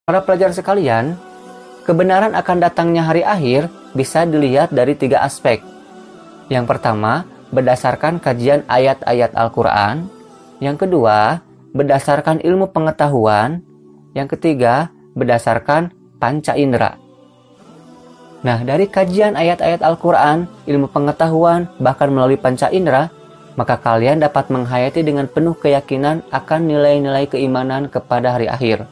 Para pelajar sekalian, kebenaran akan datangnya hari akhir bisa dilihat dari 3 aspek. Yang pertama, berdasarkan kajian ayat-ayat Al-Quran. Yang kedua, berdasarkan ilmu pengetahuan. Yang ketiga, berdasarkan panca indera. Nah, dari kajian ayat-ayat Al-Quran, ilmu pengetahuan, bahkan melalui panca indera, maka kalian dapat menghayati dengan penuh keyakinan akan nilai-nilai keimanan kepada hari akhir.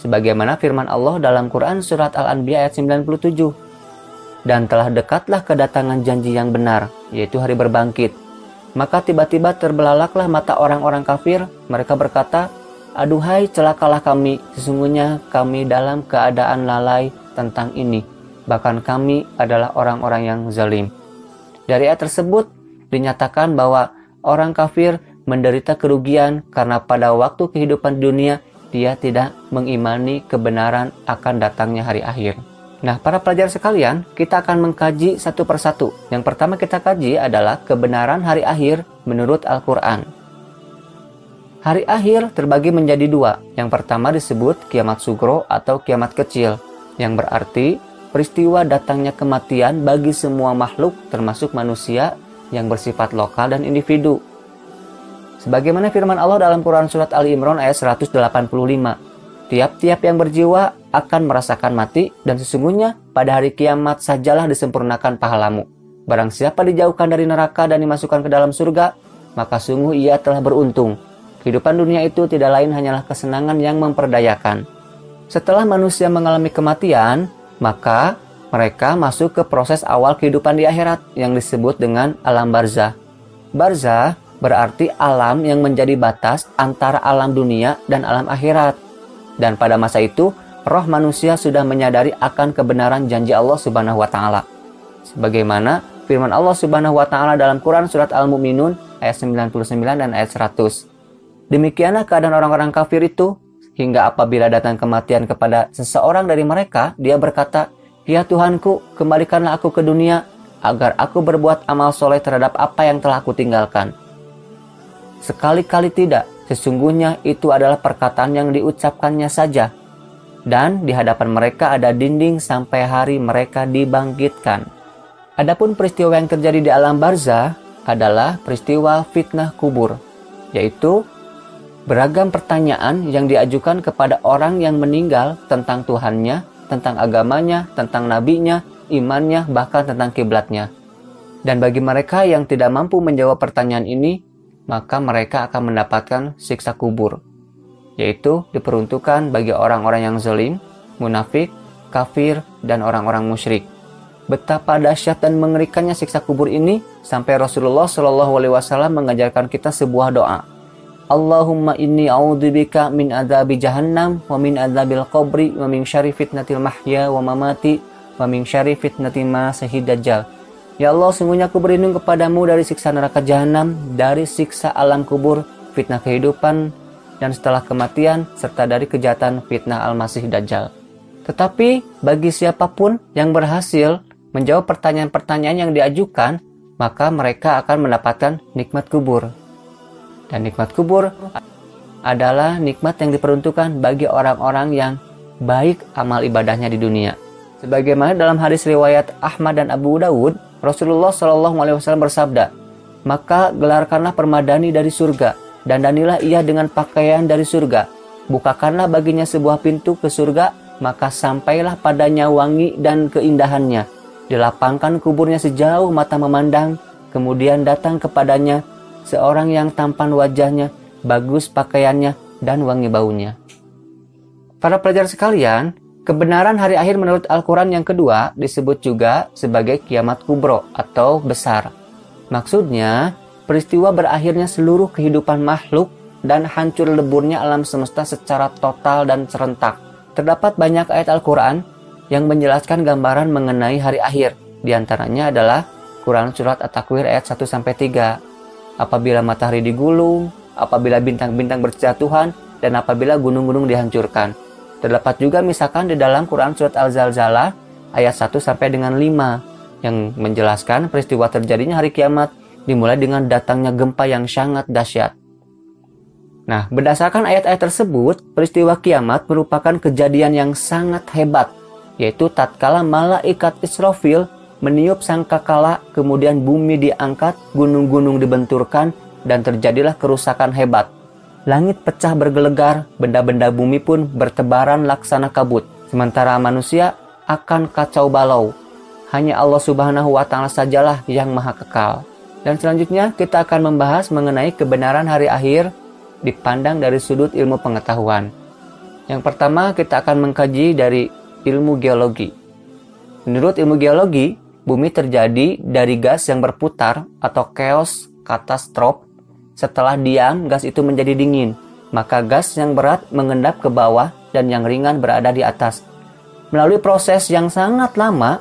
Sebagaimana firman Allah dalam Quran Surat Al-Anbiya ayat 97. Dan telah dekatlah kedatangan janji yang benar, yaitu hari berbangkit. Maka tiba-tiba terbelalaklah mata orang-orang kafir. Mereka berkata, "Aduhai, celakalah kami, sesungguhnya kami dalam keadaan lalai tentang ini. Bahkan kami adalah orang-orang yang zalim." Dari ayat tersebut dinyatakan bahwa orang kafir menderita kerugian karena pada waktu kehidupan dunia dia tidak mengimani kebenaran akan datangnya hari akhir. Nah, para pelajar sekalian, kita akan mengkaji satu persatu. Yang pertama kita kaji adalah kebenaran hari akhir menurut Al-Quran. Hari akhir terbagi menjadi 2. Yang pertama disebut kiamat sugro atau kiamat kecil, yang berarti peristiwa datangnya kematian bagi semua makhluk termasuk manusia yang bersifat lokal dan individu. Sebagaimana firman Allah dalam Quran Surat Ali Imran ayat 185. Tiap-tiap yang berjiwa akan merasakan mati, dan sesungguhnya pada hari kiamat sajalah disempurnakan pahalamu. Barang siapa dijauhkan dari neraka dan dimasukkan ke dalam surga, maka sungguh ia telah beruntung. Kehidupan dunia itu tidak lain hanyalah kesenangan yang memperdayakan. Setelah manusia mengalami kematian, maka mereka masuk ke proses awal kehidupan di akhirat yang disebut dengan alam barzah. Barzah berarti alam yang menjadi batas antara alam dunia dan alam akhirat. Dan pada masa itu, roh manusia sudah menyadari akan kebenaran janji Allah Subhanahu wa taala. Sebagaimana firman Allah Subhanahu wa taala dalam Quran Surat Al-Mu'minun ayat 99 dan ayat 100. Demikianlah keadaan orang-orang kafir itu, hingga apabila datang kematian kepada seseorang dari mereka, dia berkata, "Ya Tuhanku, kembalikanlah aku ke dunia, agar aku berbuat amal soleh terhadap apa yang telah aku tinggalkan." Sekali-kali tidak, sesungguhnya itu adalah perkataan yang diucapkannya saja. Dan di hadapan mereka ada dinding sampai hari mereka dibangkitkan. Adapun peristiwa yang terjadi di alam barzah adalah peristiwa fitnah kubur, yaitu beragam pertanyaan yang diajukan kepada orang yang meninggal tentang Tuhannya, tentang agamanya, tentang nabinya, imannya, bahkan tentang kiblatnya. Dan bagi mereka yang tidak mampu menjawab pertanyaan ini, maka mereka akan mendapatkan siksa kubur, yaitu diperuntukkan bagi orang-orang yang zalim, munafik, kafir, dan orang-orang musyrik. Betapa dahsyat dan mengerikannya siksa kubur ini sampai Rasulullah Shallallahu Alaihi Wasallam mengajarkan kita sebuah doa. Allahumma inni a'udzubika min adzabi jahannam wa min adzabil qabri wa min syarri fitnatil mahya wa mamati wa min syarri fitnatil masiihid dajjal. Ya Allah, sungguhnya aku berlindung kepadamu dari siksa neraka jahanam, dari siksa alam kubur, fitnah kehidupan, dan setelah kematian, serta dari kejahatan fitnah Al-Masih Dajjal. Tetapi, bagi siapapun yang berhasil menjawab pertanyaan-pertanyaan yang diajukan, maka mereka akan mendapatkan nikmat kubur. Dan nikmat kubur adalah nikmat yang diperuntukkan bagi orang-orang yang baik amal ibadahnya di dunia. Sebagaimana dalam hadis riwayat Ahmad dan Abu Dawud, Rasulullah Shallallahu Alaihi Wasallam bersabda, "Maka gelarkanlah permadani dari surga, dan danilah ia dengan pakaian dari surga. Bukakanlah baginya sebuah pintu ke surga, maka sampailah padanya wangi dan keindahannya. Dilapangkan kuburnya sejauh mata memandang, kemudian datang kepadanya seorang yang tampan wajahnya, bagus pakaiannya, dan wangi baunya." Para pelajar sekalian, kebenaran hari akhir menurut Al-Quran yang kedua disebut juga sebagai kiamat kubro atau besar. Maksudnya, peristiwa berakhirnya seluruh kehidupan makhluk dan hancur leburnya alam semesta secara total dan serentak. Terdapat banyak ayat Al-Quran yang menjelaskan gambaran mengenai hari akhir. Di antaranya adalah Quran Surat At-Takwir ayat 1-3. Apabila matahari digulung, apabila bintang-bintang berjatuhan, dan apabila gunung-gunung dihancurkan. Terdapat juga misalkan di dalam Quran Surat Al-Zalzalah ayat 1-5 yang menjelaskan peristiwa terjadinya hari kiamat dimulai dengan datangnya gempa yang sangat dahsyat. Nah, berdasarkan ayat-ayat tersebut, peristiwa kiamat merupakan kejadian yang sangat hebat, yaitu tatkala malaikat Israfil meniup sangkakala, kemudian bumi diangkat, gunung-gunung dibenturkan, dan terjadilah kerusakan hebat. Langit pecah bergelegar, benda-benda bumi pun bertebaran laksana kabut. Sementara manusia akan kacau balau. Hanya Allah Subhanahu wa Ta'ala sajalah yang maha kekal. Dan selanjutnya kita akan membahas mengenai kebenaran hari akhir dipandang dari sudut ilmu pengetahuan. Yang pertama kita akan mengkaji dari ilmu geologi. Menurut ilmu geologi, bumi terjadi dari gas yang berputar atau chaos katastrof. Setelah diam, gas itu menjadi dingin. Maka gas yang berat mengendap ke bawah dan yang ringan berada di atas. Melalui proses yang sangat lama,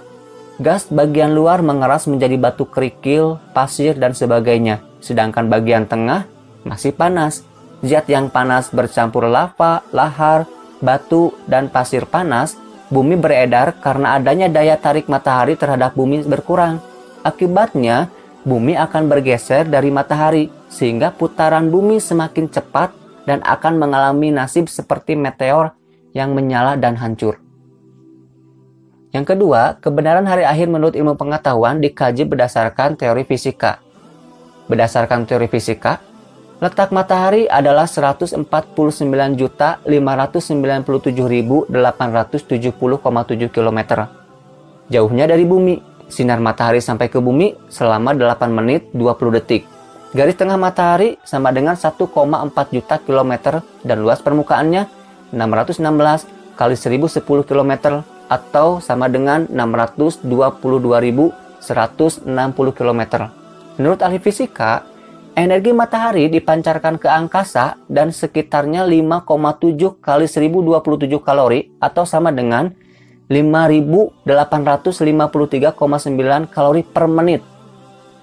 gas bagian luar mengeras menjadi batu kerikil, pasir, dan sebagainya. Sedangkan bagian tengah masih panas. Zat yang panas bercampur lava, lahar, batu, dan pasir panas. Bumi beredar karena adanya daya tarik matahari terhadap bumi berkurang. Akibatnya, bumi akan bergeser dari matahari, sehingga putaran bumi semakin cepat dan akan mengalami nasib seperti meteor yang menyala dan hancur. Yang kedua, kebenaran hari akhir menurut ilmu pengetahuan dikaji berdasarkan teori fisika. Berdasarkan teori fisika, letak matahari adalah 149.597.870,7 km. Jauhnya dari bumi, sinar matahari sampai ke bumi selama 8 menit 20 detik. Garis tengah matahari sama dengan 1,4 juta kilometer dan luas permukaannya 616 kali 1010 km atau sama dengan 622.160 km. Menurut ahli fisika, energi matahari dipancarkan ke angkasa dan sekitarnya 5,7 kali 1027 kalori atau sama dengan 5.853,9 kalori per menit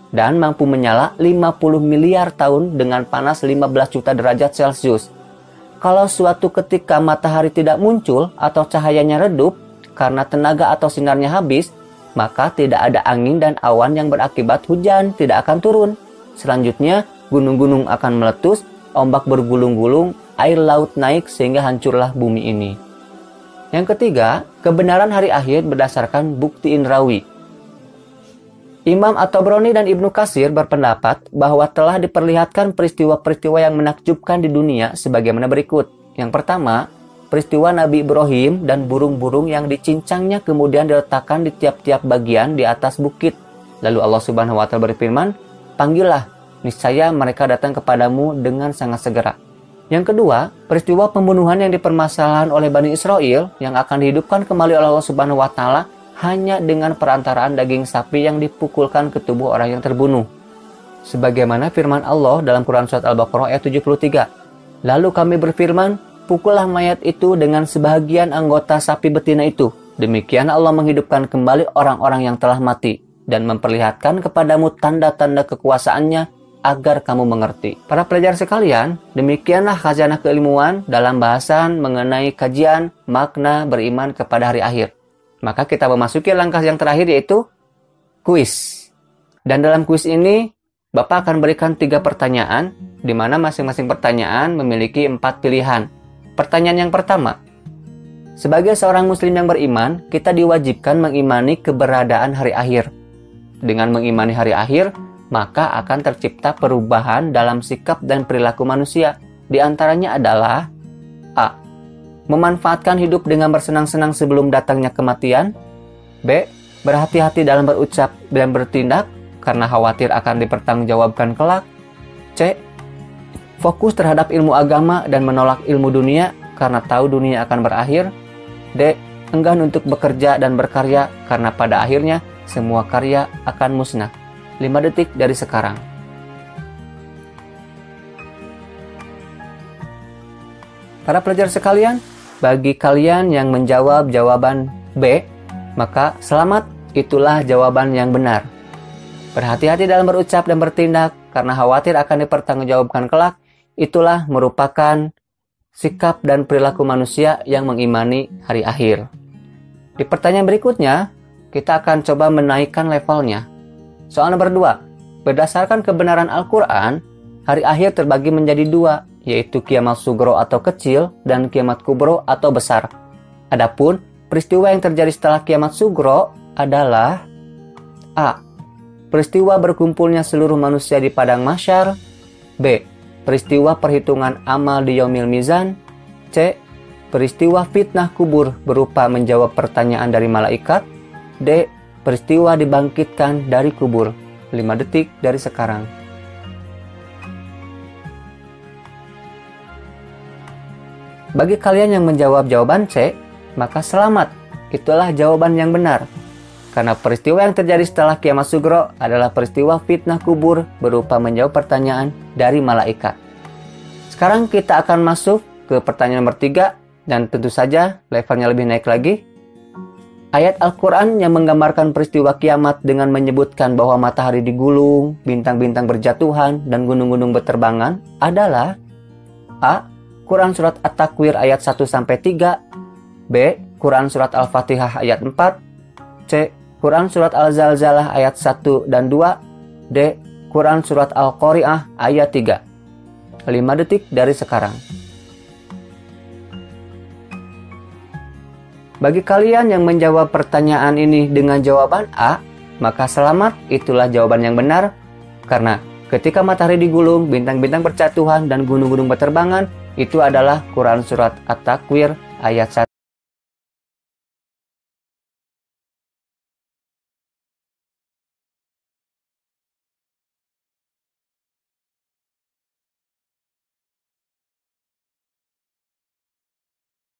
dan mampu menyala 50 miliar tahun dengan panas 15 juta derajat Celcius. Kalau suatu ketika matahari tidak muncul atau cahayanya redup karena tenaga atau sinarnya habis, maka tidak ada angin dan awan yang berakibat hujan tidak akan turun. Selanjutnya, gunung-gunung akan meletus, ombak bergulung-gulung, air laut naik sehingga hancurlah bumi ini. Yang ketiga, kebenaran hari akhir berdasarkan bukti indrawi. Imam At-Tabrani dan Ibnu Katsir berpendapat bahwa telah diperlihatkan peristiwa-peristiwa yang menakjubkan di dunia sebagaimana berikut. Yang pertama, peristiwa Nabi Ibrahim dan burung-burung yang dicincangnya kemudian diletakkan di tiap-tiap bagian di atas bukit. Lalu Allah Subhanahu wa Ta'ala berfirman, "Panggillah, niscaya mereka datang kepadamu dengan sangat segera." Yang kedua, peristiwa pembunuhan yang dipermasalahan oleh Bani Israel yang akan dihidupkan kembali oleh Allah Subhanahu wa Ta'ala hanya dengan perantaraan daging sapi yang dipukulkan ke tubuh orang yang terbunuh. Sebagaimana firman Allah dalam Quran Surat Al-Baqarah ayat 73. Lalu kami berfirman, pukullah mayat itu dengan sebahagian anggota sapi betina itu. Demikian Allah menghidupkan kembali orang-orang yang telah mati dan memperlihatkan kepadamu tanda-tanda kekuasaannya agar kamu mengerti. Para pelajar sekalian, demikianlah khazanah keilmuan dalam bahasan mengenai kajian makna beriman kepada hari akhir. Maka kita memasuki langkah yang terakhir yaitu kuis. Dan dalam kuis ini, Bapak akan berikan 3 pertanyaan, di mana masing-masing pertanyaan memiliki 4 pilihan. Pertanyaan yang pertama, sebagai seorang muslim yang beriman, kita diwajibkan mengimani keberadaan hari akhir. Dengan mengimani hari akhir, maka akan tercipta perubahan dalam sikap dan perilaku manusia. Di antaranya adalah A. Memanfaatkan hidup dengan bersenang-senang sebelum datangnya kematian. B. Berhati-hati dalam berucap dan bertindak karena khawatir akan dipertanggungjawabkan kelak. C. Fokus terhadap ilmu agama dan menolak ilmu dunia karena tahu dunia akan berakhir. D. Enggan untuk bekerja dan berkarya karena pada akhirnya semua karya akan musnah. 5 detik dari sekarang. Para pelajar sekalian, bagi kalian yang menjawab jawaban B, maka selamat, itulah jawaban yang benar. Berhati-hati dalam berucap dan bertindak karena khawatir akan dipertanggungjawabkan kelak, itulah merupakan sikap dan perilaku manusia yang mengimani hari akhir. Di pertanyaan berikutnya, kita akan coba menaikkan levelnya. Soal nomor 2, berdasarkan kebenaran Al-Quran, hari akhir terbagi menjadi 2, yaitu kiamat sugro atau kecil dan kiamat kubro atau besar. Adapun peristiwa yang terjadi setelah kiamat sugro adalah A. Peristiwa berkumpulnya seluruh manusia di padang mahsyar. B. Peristiwa perhitungan amal di yaumil mizan. C. Peristiwa fitnah kubur berupa menjawab pertanyaan dari malaikat. D. Peristiwa dibangkitkan dari kubur. 5 detik dari sekarang. Bagi kalian yang menjawab jawaban C, maka selamat, itulah jawaban yang benar. Karena peristiwa yang terjadi setelah kiamat sugro adalah peristiwa fitnah kubur berupa menjawab pertanyaan dari malaikat. Sekarang kita akan masuk ke pertanyaan nomor 3, dan tentu saja levelnya lebih naik lagi. Ayat Al-Quran yang menggambarkan peristiwa kiamat dengan menyebutkan bahwa matahari digulung, bintang-bintang berjatuhan, dan gunung-gunung berterbangan adalah A. Quran Surat At-Takwir ayat 1-3. B. Quran Surat Al-Fatihah ayat 4. C. Quran Surat Al-Zalzalah ayat 1 dan 2. D. Quran Surat Al-Qari'ah ayat 3. 5 detik dari sekarang. Bagi kalian yang menjawab pertanyaan ini dengan jawaban A, maka selamat, itulah jawaban yang benar. Karena ketika matahari digulung, bintang-bintang berjatuhan, dan gunung-gunung berterbangan, itu adalah Quran Surat At-Takwir ayat 1